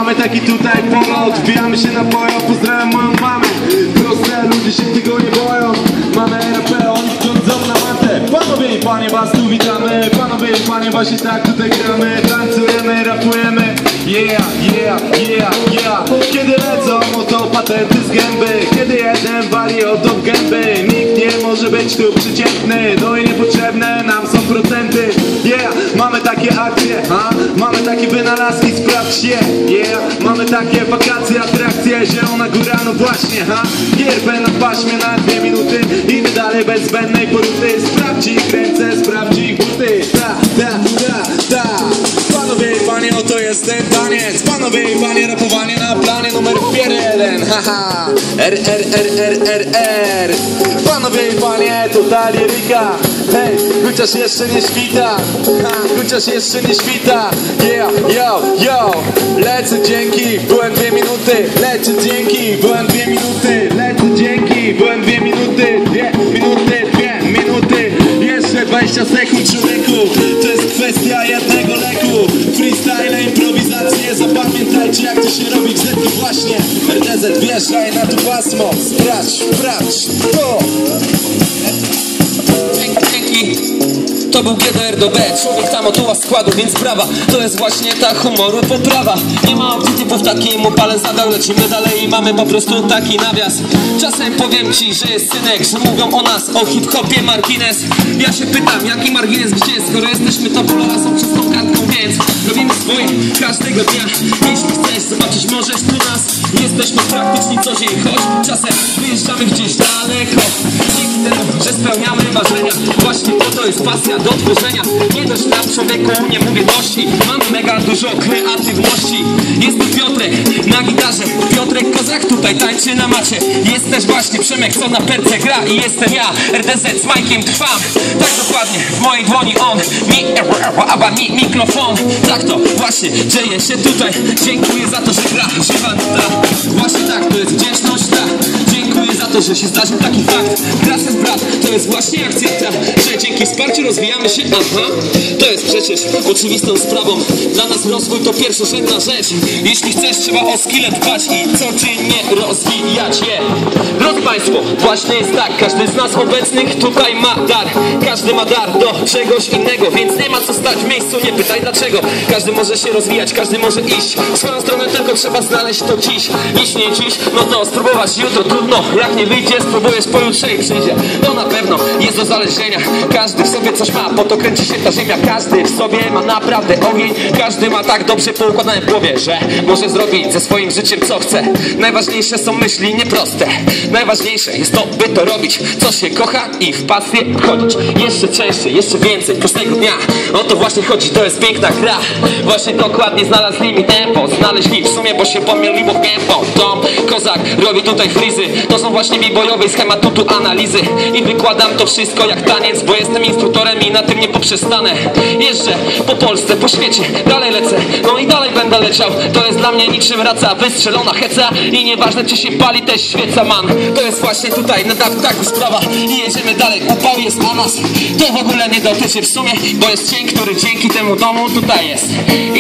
Mamy taki tutaj powód, wbijamy się na bojo, pozdrawiam moją mamę. Proste, ludzie się tego nie boją. Mamy RP, oni wchodzą na matę. Panowie i panie, was tu witamy. Panowie i panie, właśnie tak tutaj gramy. Tańcujemy, rapujemy. Yeah, yeah, yeah, yeah. Kiedy lecą, oto patenty z gęby. Kiedy jeden wali oto w gęby. Nikt nie może być tu przeciętny. No i niepotrzebne nam są procenty. Yeah, mamy takie akcje, ha? Mamy takie wynalazki, sprawdźcie. Yeah, mamy takie wakacje, atrakcje. Zielona góra, no właśnie, ha? GRP na paśmie na 2 minuty. I my dalej bez zbędnej poruty. Sprawdź ich ręce, sprawdź ich buty. Ta. Panowie i panie, oto jest ten taniec. Panowie i panie, rapowanie na planie numer 1. Haha, R. Panowie i panie, to ta liryka. Hej, chociaż jeszcze nie świta. Chociaż jeszcze nie świta. Yeah, yo. Lecę dzięki, byłem 2 minuty. Lecę dzięki, byłem 2 minuty. Lecę dzięki, byłem 2 minuty. 2 minuty. Jeszcze 20 sekund, człowieku. To jest kwestia jednego leku. Freestyle, improwizacje. Zapamiętajcie, jak to się robi w zetki właśnie. RDZ, wjeżdżaj na to pasmo. Sprawdź to. Dzięki. To był GDR do B, człowiek tam otuła składu, więc brawa. To jest właśnie ta humoru poprawa. Nie ma opcji typów takim upale zadał. Lecimy dalej i mamy po prostu taki nawias. Czasem powiem ci, że jest synek, że mówią o nas, o hip-hopie margines. Ja się pytam, jaki margines gdzie? Skoro jesteśmy tabula razem czystą kartką, więc robimy swoje każdego dnia. Jeśli chcesz zobaczyć, możesz tu nas. Jesteśmy praktyczni co dzień, choć czasem wyjeżdżamy gdzieś daleko. Dzięki temu, że spełniamy marzenia. Właśnie po to jest pasja do tworzenia. Nie dość nam człowieku, nie mówię dość. Mamy mega dużo kreatywności. Jest tu Piotrek na gitarze. Piotrek Kozak tutaj tańczy na macie. Jest też właśnie Przemek, co na perce gra. I jestem ja, RDZ, z Majkiem trwam. Tak dokładnie, w mojej dłoni on mi mikrofon. Tak to właśnie dzieje się tutaj. Dziękuję za to, że gra żywa nuta. Właśnie tak, to jest wdzięczność ta. Dziękuję za to, że się zdarzył taki fakt. Raz jest brat, to jest właśnie akcja ta. Że dzięki wsparciu rozwijamy się, aha. To jest przecież oczywistą sprawą. Dla nas rozwój to pierwszorzędna rzecz. Jeśli chcesz, trzeba o skille dbać i codziennie rozwijać je. Drodzy Państwo, właśnie jest tak. Każdy z nas obecnych tutaj ma dar. Każdy ma dar do czegoś innego, więc nie ma co stać w miejscu, nie pytaj dlaczego. Każdy może się rozwijać, każdy może iść w swoją stronę, tylko trzeba znaleźć to dziś. Jeśli nie dziś, no to spróbować jutro trudno. Jak nie wyjdzie, spróbujesz pojutrze i przyjdzie. To na pewno jest do zależenia. Każdy w sobie coś ma, po to kręci się ta ziemia. Każdy w sobie ma naprawdę ogień. Każdy ma tak dobrze poukładane w głowie, że może zrobić ze swoim życiem co chce. Najważniejsze są myśli nieproste. Najważniejsze jest to, by to robić, co się kocha i w pasję wchodzić. Jeszcze częściej, jeszcze więcej każdego dnia. O to właśnie chodzi, to jest piękna gra. Właśnie dokładnie znaleźli mi tempo. Znaleźli w sumie, bo się pomyliło w gębą. Tom Kozak robi tutaj frizy. To są właśnie b-boyowe schematu tu analizy. I wykładam to wszystko jak taniec, bo jestem instruktorem i na tym nie poprzestanę. Jeżdżę po Polsce, po świecie, dalej lecę. No i dalej będę leciał. To jest dla mnie niczym raca, wystrzelona heca. I nieważne czy się pali też świeca, man. To jest właśnie tutaj na tak sprawa. I jedziemy dalej, upał jest o nas. To w ogóle nie dotyczy w sumie, bo jest cień, który dzięki temu domu tutaj jest.